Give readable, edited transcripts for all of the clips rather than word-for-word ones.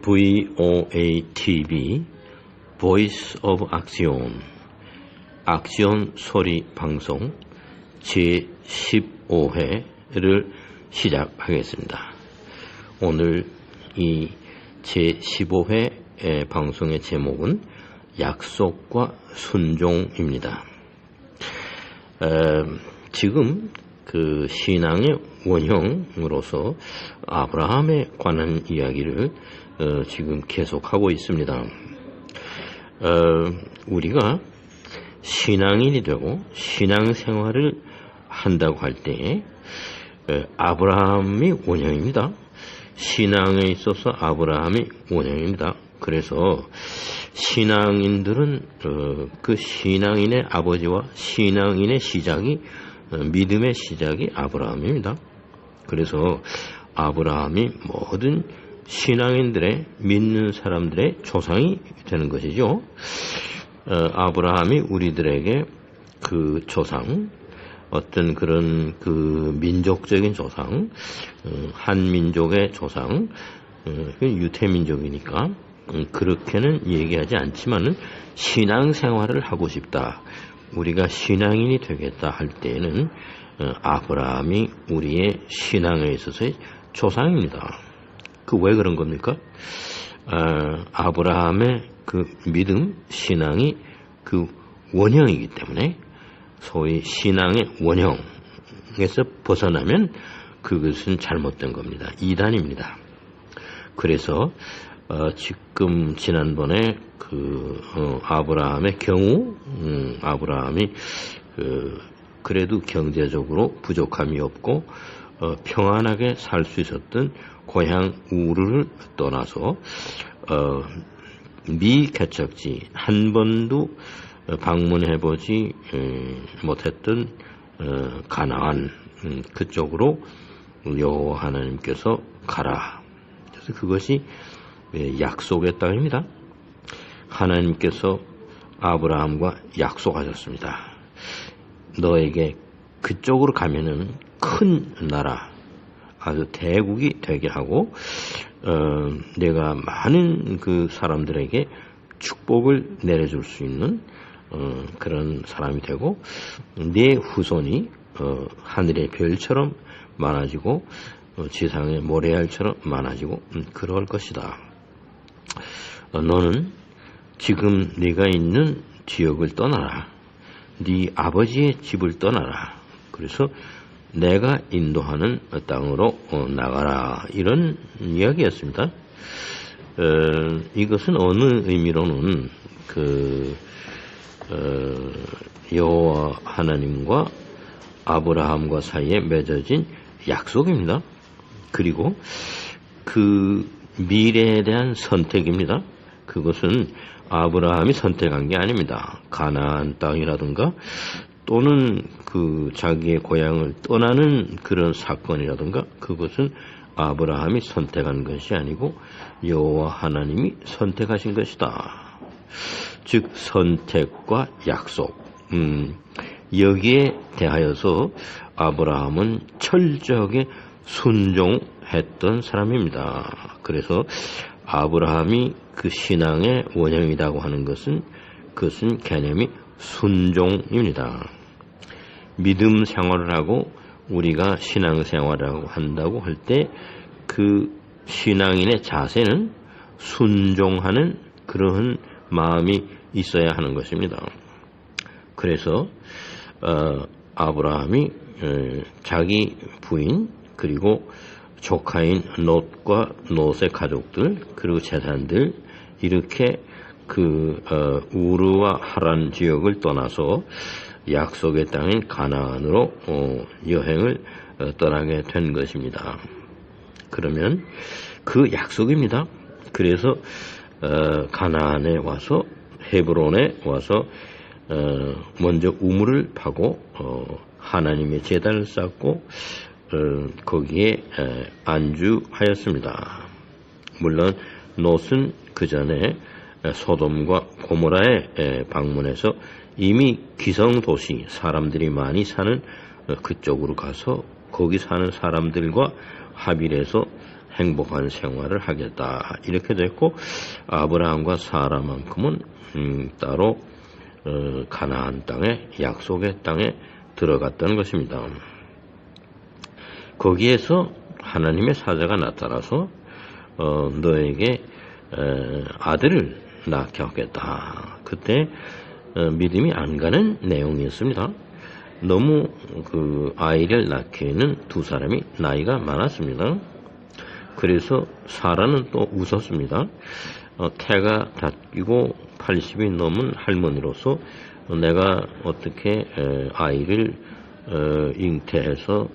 VOA-TV Voice of Action 악션 소리 방송 제15회를 시작하겠습니다. 오늘 이 제15회 방송의 제목은 약속과 순종입니다. 지금 그 신앙의 원형으로서 아브라함에 관한 이야기를 지금 계속하고 있습니다. 우리가 신앙인이 되고 신앙생활을 한다고 할 때 아브라함이 원형입니다. 신앙에 있어서 아브라함이 원형입니다. 그래서 신앙인들은 그 신앙인의 아버지와 신앙인의 시작이 믿음의 시작이 아브라함입니다. 그래서 아브라함이 모든 신앙인들의 믿는 사람들의 조상이 되는 것이죠. 아브라함이 우리들에게 그 조상, 어떤 그런 그 민족적인 조상, 한 민족의 조상, 유태민족이니까 그렇게는 얘기하지 않지만은 신앙생활을 하고 싶다, 우리가 신앙인이 되겠다 할 때에는 아브라함이 우리의 신앙에 있어서의 조상입니다. 그 왜 그런 겁니까? 아브라함의 그 믿음, 신앙이 그 원형이기 때문에 소위 신앙의 원형에서 벗어나면 그것은 잘못된 겁니다. 이단입니다. 그래서 지금 지난번에 그 아브라함의 경우 아브라함이 그래도 경제적으로 부족함이 없고 평안하게 살 수 있었던 고향 우르를 떠나서 미개척지 한 번도 방문해보지 못했던 가나안 그쪽으로 여호와 하나님께서 가라. 그래서 그것이 약속의 땅입니다. 하나님께서 아브라함과 약속하셨습니다. 너에게 그쪽으로 가면은 큰 나라, 아주 대국이 되게 하고 내가 많은 그 사람들에게 축복을 내려줄 수 있는 그런 사람이 되고 내 후손이 하늘의 별처럼 많아지고 지상의 모래알처럼 많아지고 그럴 것이다. 너는 지금 네가 있는 지역을 떠나라. 네 아버지의 집을 떠나라. 그래서 내가 인도하는 땅으로 나가라. 이런 이야기였습니다. 이것은 어느 의미로는 여호와 하나님과 아브라함과 사이에 맺어진 약속입니다. 그리고 그 미래에 대한 선택입니다. 그것은 아브라함이 선택한 게 아닙니다. 가나안 땅이라든가 또는 그 자기의 고향을 떠나는 그런 사건이라든가 그것은 아브라함이 선택한 것이 아니고 여호와 하나님이 선택하신 것이다. 즉 선택과 약속, 여기에 대하여서 아브라함은 철저하게 순종했던 사람입니다. 그래서 아브라함이 그 신앙의 원형이라고 하는 것은 그것은 개념이 순종입니다. 믿음 생활을 하고 우리가 신앙 생활을 한다고 할 때 그 신앙인의 자세는 순종하는 그러한 마음이 있어야 하는 것입니다. 그래서 아브라함이 자기 부인 그리고 조카인 롯과 롯의 가족들 그리고 재산들 이렇게 그 우르와 하란 지역을 떠나서 약속의 땅인 가나안으로 여행을 떠나게 된 것입니다. 그러면 그 약속입니다. 그래서 가나안에 와서 헤브론에 와서 먼저 우물을 파고 하나님의 제단을 쌓고 거기에 안주하였습니다. 물론 롯은 그 전에 소돔과 고모라에 방문해서 이미 기성도시 사람들이 많이 사는 그쪽으로 가서 거기 사는 사람들과 합의해서 행복한 생활을 하겠다 이렇게 됐고, 아브라함과 사라만큼은 따로 가나안 땅에, 약속의 땅에 들어갔다는 것입니다. 거기에서 하나님의 사자가 나타나서 너에게 아들을 낳게 하겠다. 그때 믿음이 안 가는 내용이었습니다. 너무 그 아이를 낳기에는 두 사람이 나이가 많았습니다. 그래서 사라는 또 웃었습니다. 태가 닫히고 80이 넘은 할머니로서 내가 어떻게 아이를 잉태해서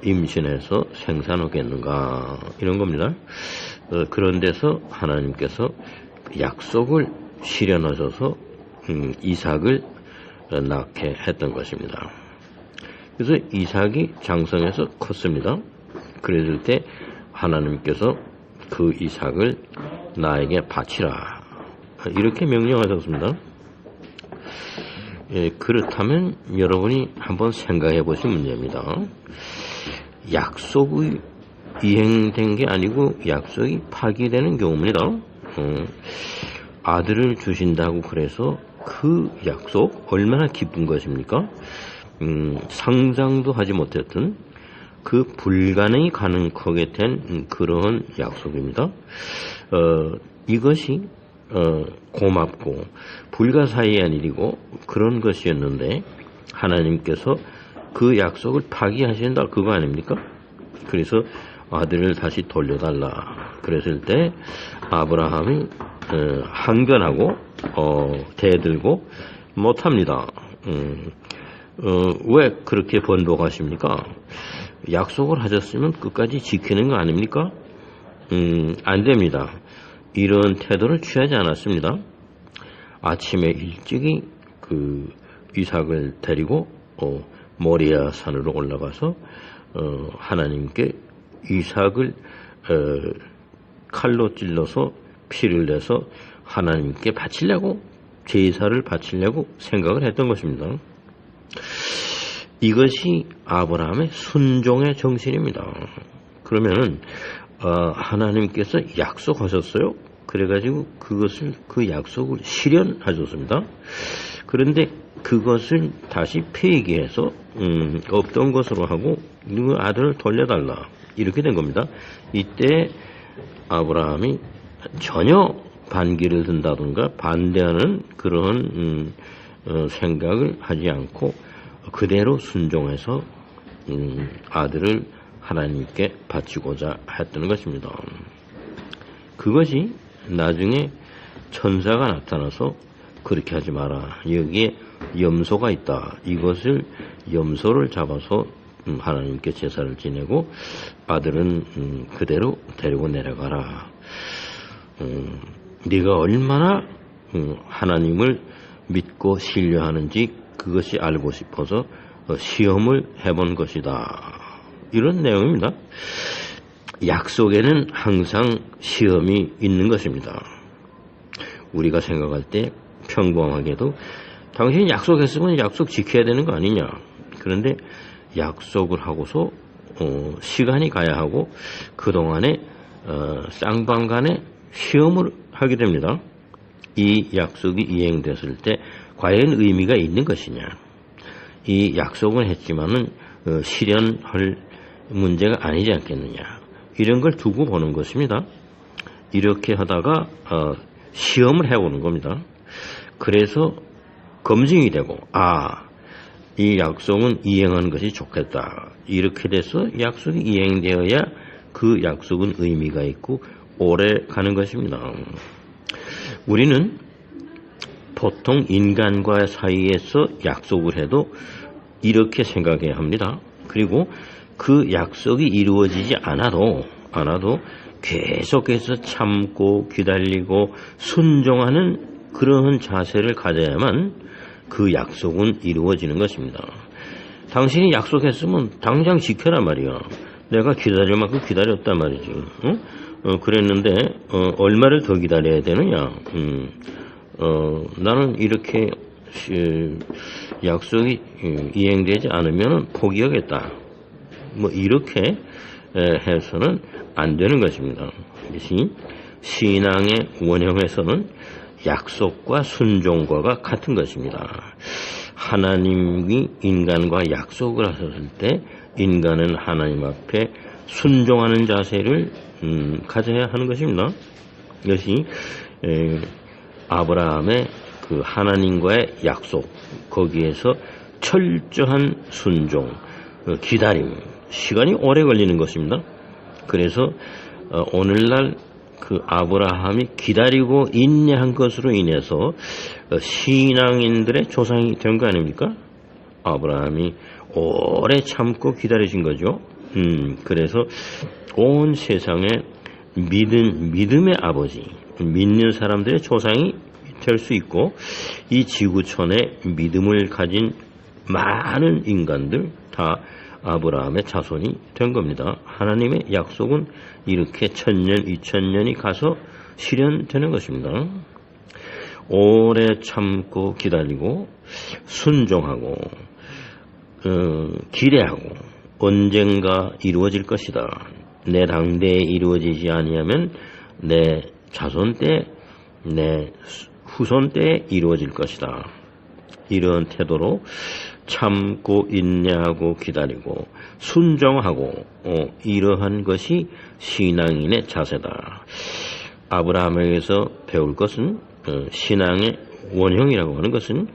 임신해서 생산하겠는가 이런 겁니다. 그런 데서 하나님께서 약속을 실현하셔서 이삭을 낳게 했던 것입니다. 그래서 이삭이 장성해서 컸습니다. 그랬을 때 하나님께서 그 이삭을 나에게 바치라 이렇게 명령하셨습니다. 그렇다면 여러분이 한번 생각해 보신 문제입니다. 약속이 이행된 게 아니고 약속이 파기되는 경우입니다. 아들을 주신다고 그래서 그 약속 얼마나 기쁜 것입니까? 상상도 하지 못했던 그 불가능이 가능하게 된 그런 약속입니다. 이것이 고맙고 불가사의한 일이고 그런 것이었는데 하나님께서 그 약속을 파기하신다 그거 아닙니까? 그래서 아들을 다시 돌려달라 그랬을 때 아브라함이 항변하고 대들고 못합니다. 왜 그렇게 번복하십니까? 약속을 하셨으면 끝까지 지키는 거 아닙니까? 안 됩니다. 이런 태도를 취하지 않았습니다. 아침에 일찍이 그 이삭을 데리고 모리아 산으로 올라가서 하나님께 이삭을 칼로 찔러서 피를 내서 하나님께 바치려고 제사를 바치려고 생각을 했던 것입니다. 이것이 아브라함의 순종의 정신입니다. 그러면은 하나님께서 약속하셨어요. 그래가지고 그 약속을 실현하셨습니다. 그런데 그것을 다시 폐기해서 없던 것으로 하고 그 아들을 돌려달라 이렇게 된 겁니다. 이때 아브라함이 전혀 반기를 든다든가 반대하는 그런 생각을 하지 않고 그대로 순종해서 아들을 하나님께 바치고자 했던 것입니다. 그것이 나중에 천사가 나타나서 그렇게 하지 마라. 여기에 염소가 있다. 이것을 염소를 잡아서 하나님께 제사를 지내고 아들은 그대로 데리고 내려가라. 네가 얼마나 하나님을 믿고 신뢰하는지 그것이 알고 싶어서 시험을 해본 것이다. 이런 내용입니다. 약속에는 항상 시험이 있는 것입니다. 우리가 생각할 때 평범하게도 당신이 약속했으면 약속 지켜야 되는 거 아니냐. 그런데 약속을 하고서 시간이 가야 하고 그동안에 쌍방간에 시험을 하게 됩니다. 이 약속이 이행됐을 때 과연 의미가 있는 것이냐. 이 약속은 했지만은 실현할 문제가 아니지 않겠느냐. 이런 걸 두고 보는 것입니다. 이렇게 하다가 시험을 해보는 겁니다. 그래서 검증이 되고 이 약속은 이행하는 것이 좋겠다. 이렇게 돼서 약속이 이행되어야 그 약속은 의미가 있고 오래 가는 것입니다. 우리는 보통 인간과 사이에서 약속을 해도 이렇게 생각해야 합니다. 그리고 그 약속이 이루어지지 않아도 계속해서 참고 기다리고 순종하는 그러한 자세를 가져야만 그 약속은 이루어지는 것입니다. 당신이 약속했으면 당장 지켜라 말이야. 내가 기다릴 만큼 기다렸단 말이지. 그랬는데 얼마를 더 기다려야 되느냐. 나는 이렇게 약속이 이행되지 않으면 포기하겠다. 뭐 이렇게 해서는 안 되는 것입니다. 이것이 신앙의 원형에서는 약속과 순종과가 같은 것입니다. 하나님이 인간과 약속을 하셨을 때 인간은 하나님 앞에 순종하는 자세를 가져야 하는 것입니다. 이것이 아브라함의 그 하나님과의 약속, 거기에서 철저한 순종, 기다림, 시간이 오래 걸리는 것입니다. 그래서 오늘날 그 아브라함이 기다리고 인내한 것으로 인해서 신앙인들의 조상이 된 거 아닙니까? 아브라함이 오래 참고 기다리신 거죠. 그래서 온 세상에 믿음의 아버지, 믿는 사람들의 조상이 될 수 있고, 이 지구촌에 믿음을 가진 많은 인간들 다 아브라함의 자손이 된 겁니다. 하나님의 약속은 이렇게 1000년, 2000년이 가서 실현되는 것입니다. 오래 참고 기다리고 순종하고 기대하고 언젠가 이루어질 것이다. 내 당대에 이루어지지 아니하면 내 자손 때, 내 후손 때에 이루어질 것이다. 이런 태도로 참고 인내하고 기다리고 순종하고 이러한 것이 신앙인의 자세다. 아브라함에게서 배울 것은 신앙의 원형이라고 하는 것은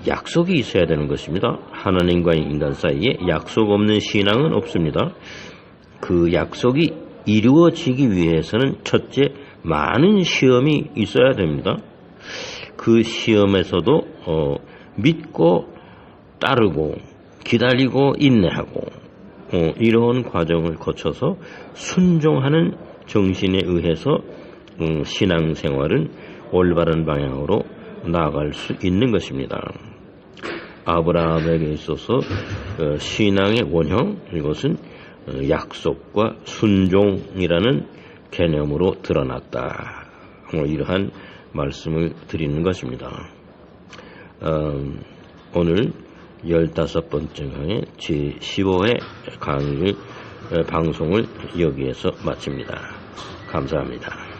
약속이 있어야 되는 것입니다. 하나님과 인간 사이에 약속 없는 신앙은 없습니다. 그 약속이 이루어지기 위해서는 첫째, 많은 시험이 있어야 됩니다. 그 시험에서도 믿고 따르고 기다리고 인내하고 이런 과정을 거쳐서 순종하는 정신에 의해서 신앙생활은 올바른 방향으로 나아갈 수 있는 것입니다. 아브라함에게 있어서 신앙의 원형, 이것은 약속과 순종이라는 개념으로 드러났다. 이러한 말씀을 드리는 것입니다. 오늘 15번째 강의 제15회 강의를 방송을 여기에서 마칩니다. 감사합니다.